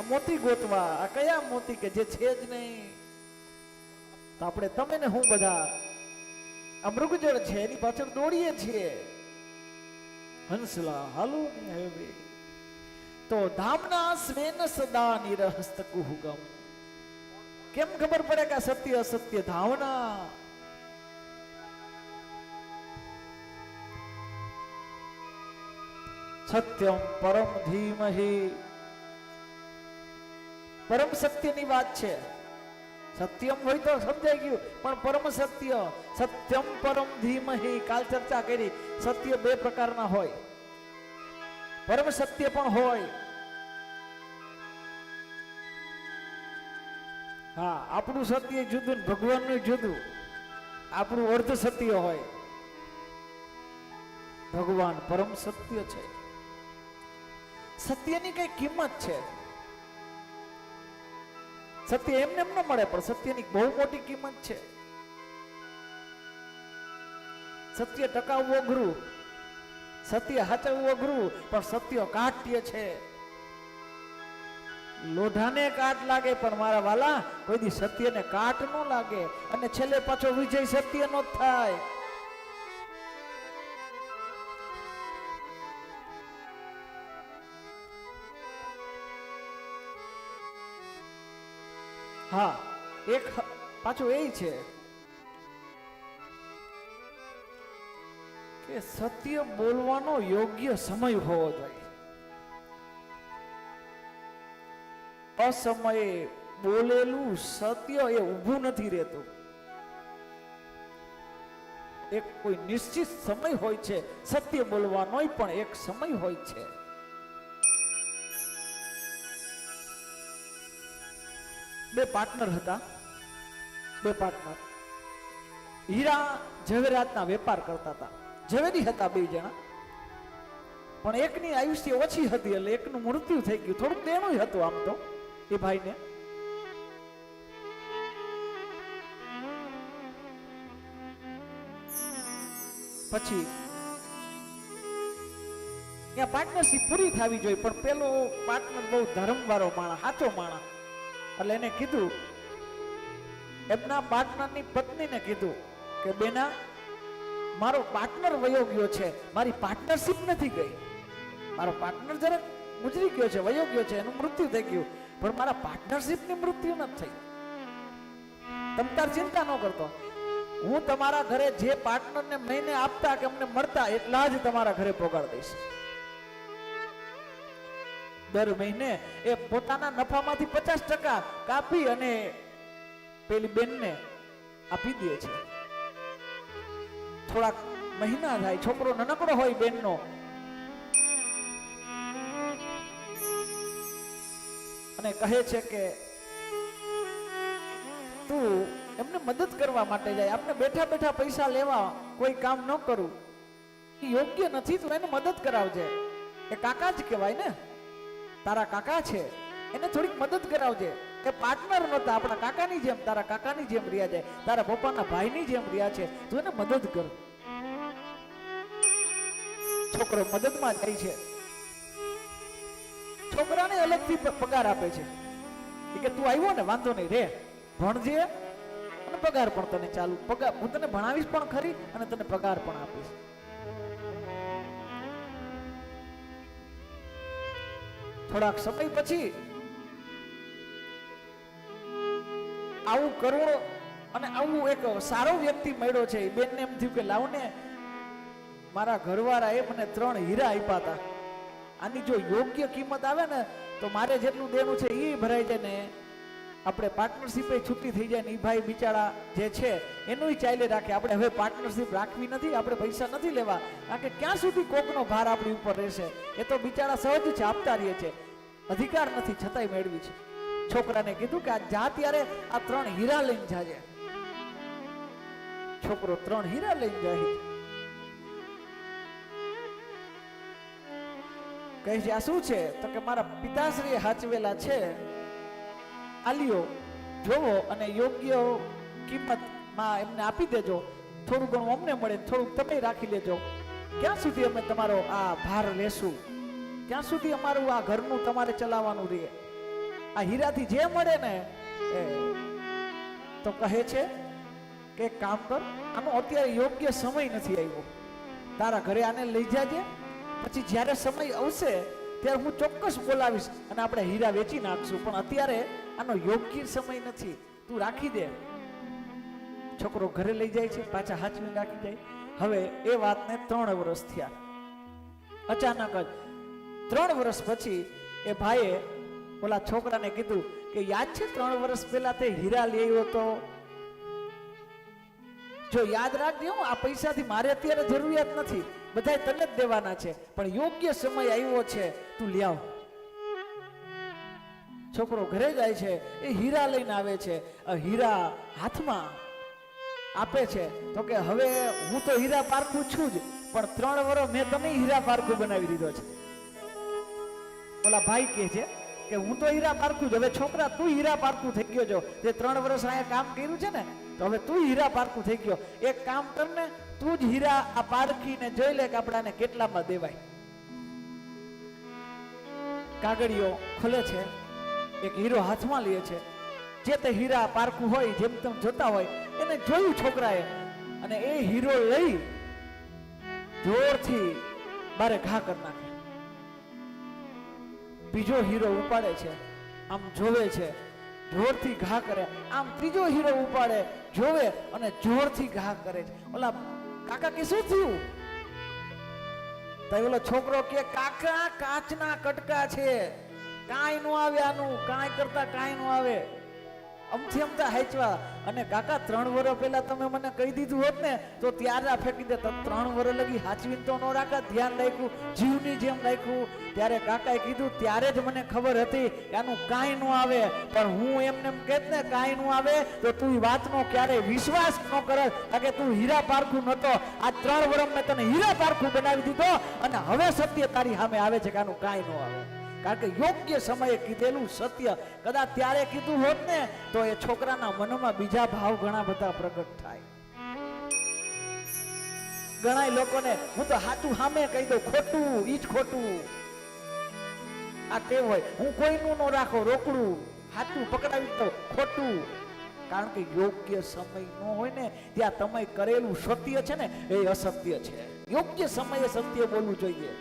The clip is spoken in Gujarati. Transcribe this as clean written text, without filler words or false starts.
મોતી ગોતવા, આ કયા મોતી કે જે છે જ નહીં. તો આપણે તમે ને હું બધા આ મૃગજળ છે એની પાછળ દોડીએ છીએ. હંસલા હાલો હવે તો ધામના સ્વેન સદા નિરહસ્ત કુહુગમ. કેમ ખબર પડે કે સત્ય અસત્ય ધાવના? સત્યમ પરમ ધીમહિ. પરમ સત્યની વાત છે. સત્યમ હોય તો સમજાઈ ગયું, પણ પરમ સત્ય, સત્યમ પરમ ધીમહિ. કાલ ચર્ચા કરી, સત્ય બે પ્રકારના હોય, પરમ સત્ય પણ હોય. હા, આપણું સત્ય જુદું ને ભગવાનનું જુદું. આપણું અર્ધ સત્ય હોય, ભગવાન પરમ સત્ય છે. સત્યની કઈ કિંમત છે. સત્ય એમને એમ ન મળે, પણ સત્યની બહુ મોટી કિંમત છે. સત્ય ટકાવવું અઘરું, સત્ય હાચવવું અઘરું, પણ સત્ય કાટ્ય છે. લોઢાને કાટ લાગે, પણ મારા વાલા કોઈ દી સત્યને કાટ ન લાગે. અને છેલ્લે પાછો વિજય સત્ય નો થાય. હા, એક પાછું એ છે કે સત્ય બોલવાનો યોગ્ય સમય હોવો જોઈએ. અસમયે બોલેલું સત્ય એ ઊભું નથી રહેતું. એક કોઈ નિશ્ચિત સમય હોય છે સત્ય બોલવાનો, પણ એક સમય હોય છે. બે પાર્ટનર હતા, બે પાર્ટનર હીરા ઝવેરાતના વેપાર કરતા હતા. ઝવેરી હતા બે જણા, પણ એકની આયુષ્ય ઓછી હતી એટલે એકનું મૃત્યુ થઈ ગયું. થોડુંક દેણું હતું આમ તો એ ભાઈને. પછી ત્યાં પાર્ટનરશિપ પૂરી થવી જોઈએ, પણ પેલો પાર્ટનર બહુ ધર્મવાળો માણસ, સાચો માણસ. એટલે એને કીધું, એમના પાર્ટનરની પત્નીને કીધું કે બેના, મારો પાર્ટનર વયો ગયો છે, મારી પાર્ટનરશિપ નથી ગઈ. મારો પાર્ટનર જરાક ગુજરી ગયો છે, વયો ગયો છે, એનું મૃત્યુ થઈ ગયું, પણ મારા પાર્ટનરશિપની મૃત્યુ નથી થઈ. તમ તાર ચિંતા ન કરતો, હું તમારા ઘરે જે પાર્ટનરને મહિને આપતા કે અમને મળતા એટલા જ તમારા ઘરે પગાર દઈશ. દર મહિને એ પોતાના નફામાંથી 50% કાપી અને પેલી બેનને આપી દે છે. થોડાક મહિના થાય, છોકરો નાનકડો હોય બેનનો, અને કહે છે કે તું એમને મદદ કરવા માટે જાય, આપણે બેઠા બેઠા પૈસા લેવા કોઈ કામ ન કરું, યોગ્ય નથી, તું એને મદદ કરાવજે. એ કાકા જ કહેવાય ને, તારા કાકા છે, એને થોડીક મદદ કરાવજે. એ પાર્ટનર નહોતા, આપણા કાકાની જેમ, તારા કાકાની જેમ રહ્યા છે, તારા પપ્પાના ભાઈની જેમ રહ્યા છે, તું એને મદદ કર. છોકરો મદદમાં જાય છે, છોકરાને અલગથી પગાર આપે છે. કે તું આવ્યો ને, વાંધો નહીં, રે ભણજે અને પગાર પણ તને ચાલુ, પગાર હું તને ભણાવીશ પણ ખરી અને તને પગાર પણ આપીશ. થોડાક સમય પછી આવું કરુણ અને આવું એક સારો વ્યક્તિ મળ્યો છે. બેનને એમ થયું કે લાવ ને, મારા ઘરવાળા એ મને 3 હીરા આપ્યા હતા, આની જો યોગ્ય કિંમત આવે ને તો મારે જેટલું દેવું છે એ ભરાઈ જાય ને આપણે પાર્ટનરશિપ છૂટી થઈ જાય ને એ ભાઈ બિચારા જે છે એનું ચાલે રાખે. આપણે હવે પાર્ટનરશિપ રાખવી નથી, આપણે પૈસા નથી લેવા, કારણ કે ક્યાં સુધી કોકનો ભાર આપણી ઉપર રહેશે. એ તો બિચારા સહજ છે, આપતા રહીએ છે, અધિકાર નથી છતાંય મેળવી છે. છોકરાને કીધું કે આ જા ત્યારે આ 3 હીરા લઈને જાજે. છોકરો 3 હીરા લઈને જાય. કહે છે આ શું છે? તો કે મારા પિતાશ્રી હાચવેલા છે, આલિયો જોવો અને યોગ્ય કિંમતમાં એમને આપી દેજો. થોડું ઘણું અમને મળે, થોડુંક તમે રાખી લેજો. ક્યાં સુધી અમે તમારો આ ભાર લેશું? ક્યાં સુધી અમારું આ ઘરનું તમારે ચલાવવાનું રહે? આ હીરાથી જે મળે ને એ તો કહે છે કે કામ કર, આનો અત્યારે યોગ્ય સમય નથી આવ્યો, તારા ઘરે આને લઈ જાજે, પછી જ્યારે સમય આવશે ત્યારે હું ચોક્કસ બોલાવીશ અને આપણે હીરા વેચી નાખશું, પણ અત્યારે આનો યોગ્ય સમય નથી, તું રાખી દે. છોકરો ઘરે લઈ જાય છે, પાછા હાચવીને રાખી જાય. હવે એ વાતને 3 વર્ષ થયા. અચાનક જ 3 વર્ષ પછી એ ભાઈએ ઓલા છોકરાને કીધું કે યાદ છે 3 વર્ષ પહેલા તે હીરા લઈ આવ્યો તો? જો યાદ રાખજે, આ પૈસાથી મારે અત્યારે જરૂરિયાત નથી, બધા તને જ દેવાના છે, પણ યોગ્ય સમય આવ્યો છે, તું લઈ આવ. છોકરો ઘરે જાય છે, એ હીરા લઈને આવે છે. હીરા હાથમાં આપે છે તો કે હવે હું તો હીરા પારખું છું જ, પણ 3 વર્ષ મેં તને હીરા પારખું બનાવી દીધો છે. ઓલા ભાઈ કહે છે કે હું તો હીરા પારખું જ, હવે છોકરા તું હીરા પારખું થઈ ગયો છો, તે 3 વર્ષ અહીંયા કામ કર્યું છે ને, તો હવે તું હીરા પારખું થઈ ગયો. એક કામ કર ને, તું જ હીરા આ પારખીને જોઈ લે કે આપણાને કેટલામાં દેવાય. કાગળિયો ખોલે છે, એક હીરો હાથમાં લે છે, જે તે હીરા પારખું હોય જેમ તેમ જોતા હોય એને જોયું છોકરાએ, અને એ હીરો લઈ જોરથી બારે ઘા કરી નાખે. બીજો હીરો ઉપાડે છે, આમ જોવે છે, જોરથી ઘા કરે, આમ ત્રીજો હીરો ઉપાડે, જોવે અને જોરથી ઘા કરે છે. ઓલા કાકા કે શું થયું? તો ઓલો છોકરો કે કાકા કાચના કટકા છે, કાંઈ નો આવે, આનું કાંઈ કરતા કાંઈ નો આવે. અમથી અમતા હાચવા. અને કાકા 3 વર્ષ પહેલા તમે મને કહી દીધું હોત ને તો ત્યારે આ ફેંકી દે. 3 વર્ષ લગી હાચવીને તો ન રાખા, ધ્યાન રાખ્યું, જીવની જેમ રાખ્યું. ત્યારે કાકાએ કીધું ત્યારે જ મને ખબર હતી કે આનું કાંઈ ન આવે, પણ હું એમને એમ કહેત ને કાંઈ ન આવે તો તું વાતનો ક્યારેય વિશ્વાસ ન કરે, કારણ કે તું હીરા પારખું નતો. આ 3 વર્ષ મેં તને હીરા પારખું બનાવી દીધો, અને હવે સત્ય તારી સામે આવે છે કે આનું કાંઈ ન આવે. કારણ કે યોગ્ય સમયે કીધેલું સત્ય, કદાચ ત્યારે કીધું હોત ને તો એ છોકરાના મનમાં બીજા ભાવ ઘણા બધા પ્રગટ થાય. ઘણા લોકોને હું તો સાચું સામે કહી દઉં, ખોટું ઈ જ ખોટું. આ તે હોય, હું કોઈનું ન રાખો રોકડું, સાચું પકડાવી દઉં ખોટું. કારણ કે યોગ્ય સમય ન હોય ને ત્યાં તમે કરેલું સત્ય છે ને એ અસત્ય છે. યોગ્ય સમયે સત્ય બોલવું જોઈએ.